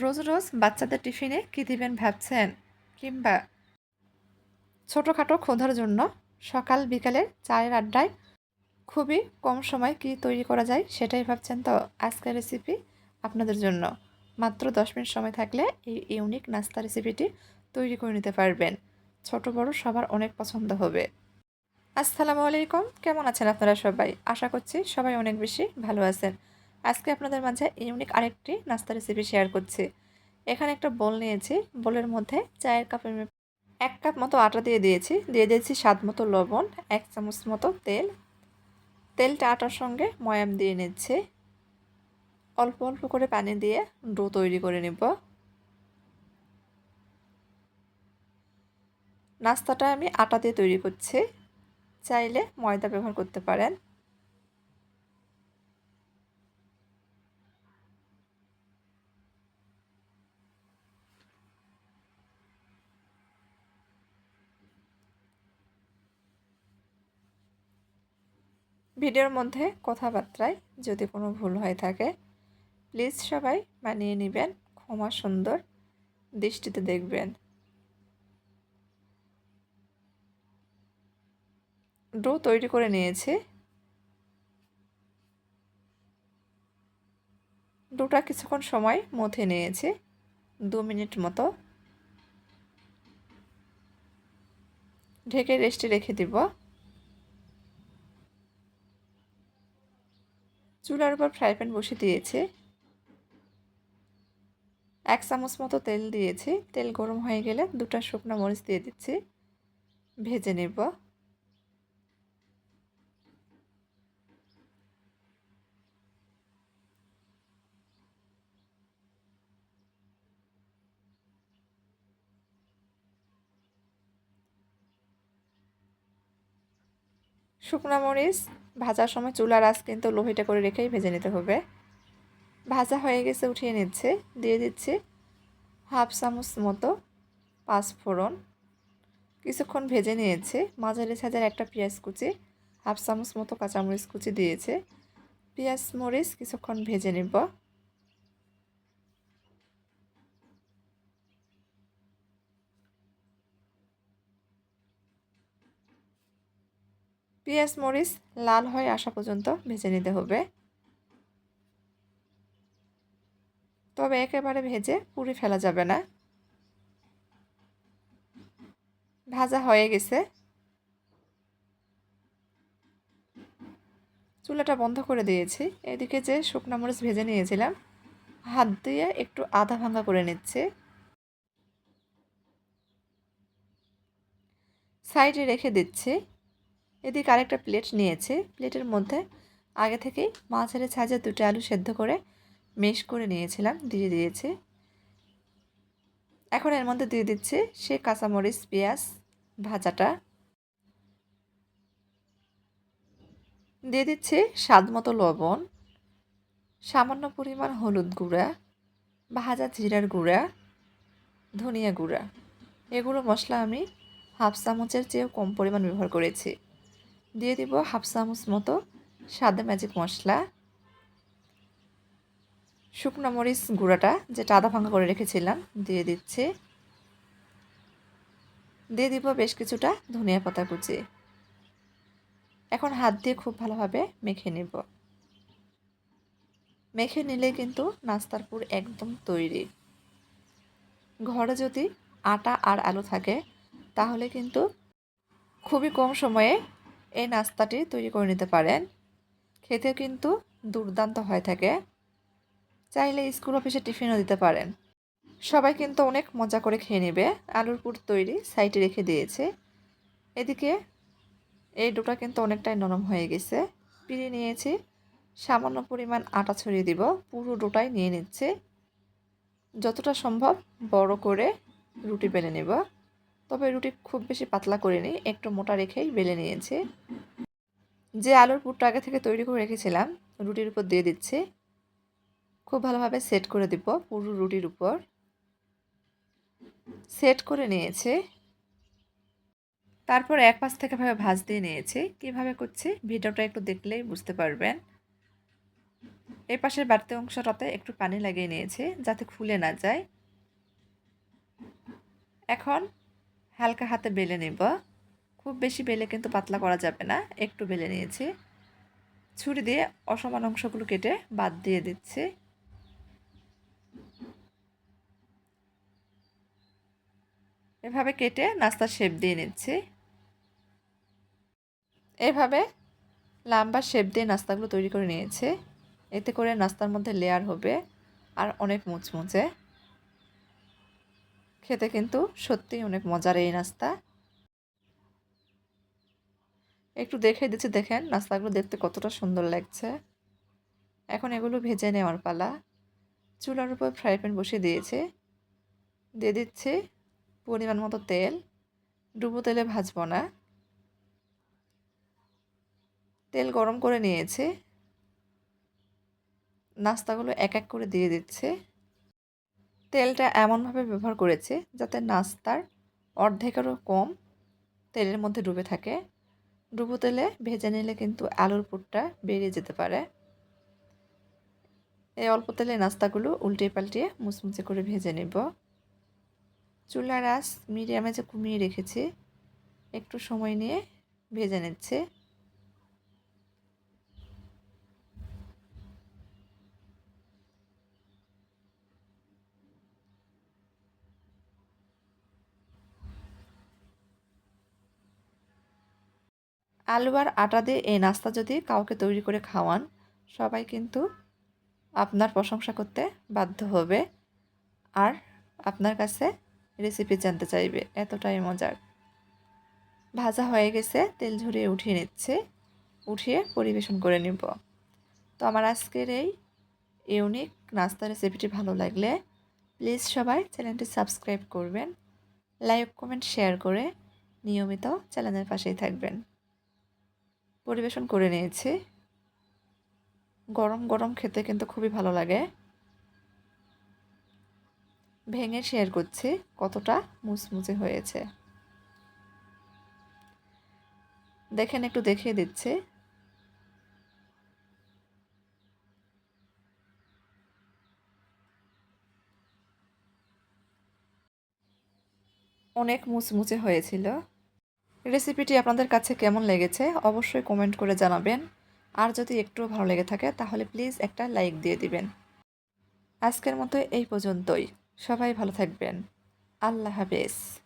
রোজ রোজ বাচ্চাদের টিফিনে কী দিবেন ভাবছেন? কিংবা ছোটোখাটো ক্ষুধার জন্য সকাল বিকালের চায়ের আড্ডায় খুবই কম সময় কী তৈরি করা যায় সেটাই ভাবছেন তো? আজকের রেসিপি আপনাদের জন্য। মাত্র 10 মিনিট সময় থাকলে এই ইউনিক নাস্তা রেসিপিটি তৈরি করে নিতে পারবেন। ছোট বড় সবার অনেক পছন্দ হবে। আসসালামু আলাইকুম, কেমন আছেন আপনারা সবাই? আশা করছি সবাই অনেক বেশি ভালো আছেন। আজকে আপনাদের মাঝে ইউনিক আরেকটি নাস্তা রেসিপি শেয়ার করছি। এখানে একটা বোল নিয়েছি, বোলের মধ্যে চায়ের কাপের 1 কাপ মতো আটা দিয়ে দিয়েছি স্বাদ মতো লবণ, 1 চামচ মতো তেল। তেলটা আটার সঙ্গে ময়াম দিয়ে নিচ্ছে। অল্প অল্প করে পানি দিয়ে ডো তৈরি করে নিব। নাস্তাটা আমি আটা দিয়ে তৈরি করছি, চাইলে ময়দা ব্যবহার করতে পারেন। ভিডিওর মধ্যে কথাবার্তায় যদি কোনো ভুল হয়ে থাকে প্লিজ সবাই মানিয়ে নেবেন, ক্ষমা সুন্দর দৃষ্টিতে দেখবেন। ডো তৈরি করে নিয়েছি। ডোটা কিছুক্ষণ সময় মথে নিয়েছি, 2 মিনিট মতো। ঢেকে রেস্টে রেখে দিব। চুলার উপর ফ্রাই প্যান বসিয়ে দিয়েছি। 1 চামচ মতো তেল দিয়েছি। তেল গরম হয়ে গেলে 2টা শুকনো মরিচ দিয়ে দিচ্ছি, ভেজে নেব। শুকনো মরিচ ভাজার সময় চুলার আঁচ কিন্তু লো হিটে করে রেখেই ভেজে নিতে হবে। ভাজা হয়ে গেছে, উঠিয়ে নিচ্ছে। দিয়ে দিচ্ছি 1/2 চামচ মতো পাঁচফোড়ন। কিছুক্ষণ ভেজে নিয়েছে। মাঝারি সাইজের একটা পেঁয়াজ কুচি, 1/2 চামচ মতো কাঁচামরিচ কুচি দিয়েছে। পেঁয়াজ মরিচ কিছুক্ষণ ভেজে নেব। পেঁয়াজ মরিচ লাল হয়ে আসা পর্যন্ত ভেজে নিতে হবে, তবে একেবারে ভেজে পুড়ে ফেলা যাবে না। ভাজা হয়ে গেছে, চুলাটা বন্ধ করে দিয়েছি। এদিকে যে শুকনো মরিচ ভেজে নিয়েছিলাম হাত দিয়ে একটু আধা ভাঙা করে নিচ্ছে। সাইডে রেখে দিচ্ছি। এদিকে আরেকটা প্লেট নিয়েছি। প্লেটের মধ্যে আগে থেকেই মাঝারি সাইজের 2টা আলু সেদ্ধ করে মেশ করে নিয়েছিলাম, দিয়ে দিয়েছি। এখন এর মধ্যে দিয়ে দিচ্ছি সে কাঁচামরিচ পেঁয়াজ ভাজাটা। দিয়ে দিচ্ছি স্বাদ মতো লবণ, সামান্য পরিমাণ হলুদ গুঁড়া, ভাজা জিরার গুঁড়া, ধনিয়া গুঁড়া। এগুলো মশলা আমি 1/2 চামচের চেয়েও কম পরিমাণ ব্যবহার করেছি। দিয়ে দিব 1/2 চামচ মতো সাদা ম্যাজিক মশলা। শুকনো মরিচ গুঁড়াটা যেটা আধা ভাঙা করে রেখেছিলাম দিয়ে দিচ্ছি। দিয়ে দিব বেশ কিছুটা ধনিয়া পাতা কুচি। এখন হাত দিয়ে খুব ভালোভাবে মেখে নেব। মেখে নিলে কিন্তু নাস্তার পুর একদম তৈরি। ঘরে যদি আটা আর আলু থাকে তাহলে কিন্তু খুবই কম সময়ে এই নাস্তাটি তৈরি করে নিতে পারেন। খেতে কিন্তু দুর্দান্ত হয়ে থাকে। চাইলে স্কুল অফিসে টিফিনও দিতে পারেন। সবাই কিন্তু অনেক মজা করে খেয়ে নেবে। আলুর পুর তৈরি, সাইডে রেখে দিয়েছে। এদিকে এই ডোটা কিন্তু অনেকটাই নরম হয়ে গেছে। পিড়ে নিয়েছি, সামান্য পরিমাণ আটা ছড়িয়ে দিব। পুরো ডোটাই নিয়ে নিচ্ছে। যতটা সম্ভব বড় করে রুটি বেলে নেব, তবে রুটি খুব বেশি পাতলা করিনি, একটু মোটা রেখেই বেলে নিয়েছি। যে আলুর পুরটা আগে থেকে তৈরি করে রেখেছিলাম রুটির উপর দিয়ে দিচ্ছি। খুব ভালোভাবে সেট করে দিব পুরো রুটির উপর। সেট করে নিয়েছে। তারপর এক পাশ থেকে ভাবে ভাঁজ দিয়ে নিয়েছি। কীভাবে করছি ভিডিওটা একটু দেখলেই বুঝতে পারবেন। এই পাশের বাড়তি অংশটাতে একটু পানি লাগিয়ে নিয়েছি যাতে খুলে না যায়। এখন হালকা হাতে বেলে নেব। খুব বেশি বেলে কিন্তু পাতলা করা যাবে না, একটু বেলে নিয়েছি। ছুরি দিয়ে অসমান অংশগুলো কেটে বাদ দিয়ে দিচ্ছি। এভাবে কেটে নাস্তার শেপ দিয়ে নিচ্ছি। এভাবে লম্বা শেপ দিয়ে নাস্তাগুলো তৈরি করে নিয়েছে। এতে করে নাস্তার মধ্যে লেয়ার হবে আর অনেক মুচমুচে। খেতে কিন্তু সত্যিই অনেক মজার এই নাস্তা। একটু দেখে দিচ্ছি, দেখেন নাস্তাগুলো দেখতে কতটা সুন্দর লাগছে। এখন এগুলো ভেজে নেওয়ার পালা। চুলার উপর ফ্রাই প্যান বসিয়ে দিয়েছে। দিয়ে দিচ্ছি পরিমাণ মতো তেল। ডুবো তেলে ভাজবো না। তেল গরম করে নিয়েছে। নাস্তাগুলো এক এক করে দিয়ে দিচ্ছে। তেলটা এমনভাবে ব্যবহার করেছে যাতে নাস্তার অর্ধেকেরও কম তেলের মধ্যে ডুবে থাকে। ডুবো তেলে ভেজে নিলে কিন্তু আলুর পুরটা বেরিয়ে যেতে পারে। এই অল্প তেলে নাস্তাগুলো উল্টে পাল্টিয়ে মুচমুচে করে ভেজে নেব। চুলার আঁচ মিডিয়ামে যে কমিয়ে রেখেছি, একটু সময় নিয়ে ভেজে নিচ্ছে। আলু আর আটা দিয়ে এই নাস্তা যদি কাউকে তৈরি করে খাওয়ান, সবাই কিন্তু আপনার প্রশংসা করতে বাধ্য হবে আর আপনার কাছে রেসিপি জানতে চাইবে, এতটাই মজার। ভাজা হয়ে গেছে, তেল ঝরিয়ে উঠিয়ে নিচ্ছে। উঠিয়ে পরিবেশন করে নিব। তো আমার আজকের এই ইউনিক নাস্তা রেসিপিটি ভালো লাগলে প্লিজ সবাই চ্যানেলটি সাবস্ক্রাইব করবেন, লাইক কমেন্ট শেয়ার করে নিয়মিত চ্যানেলের পাশেই থাকবেন। পরিবেশন করে নিয়েছি। গরম গরম খেতে কিন্তু খুবই ভালো লাগে। ভেঙে শেয়ার করছি কতটা মুচমুচে হয়েছে। দেখেন, একটু দেখিয়ে দিচ্ছি। অনেক মুচমুচে হয়েছিল। রেসিপিটি আপনাদের কাছে কেমন লেগেছে অবশ্যই কমেন্ট করে জানাবেন। আর যদি একটুও ভালো লেগে থাকে তাহলে প্লিজ একটা লাইক দিয়ে দিবেন। আজকের মতো এই পর্যন্তই। সবাই ভালো থাকবেন। আল্লাহ হাফেজ।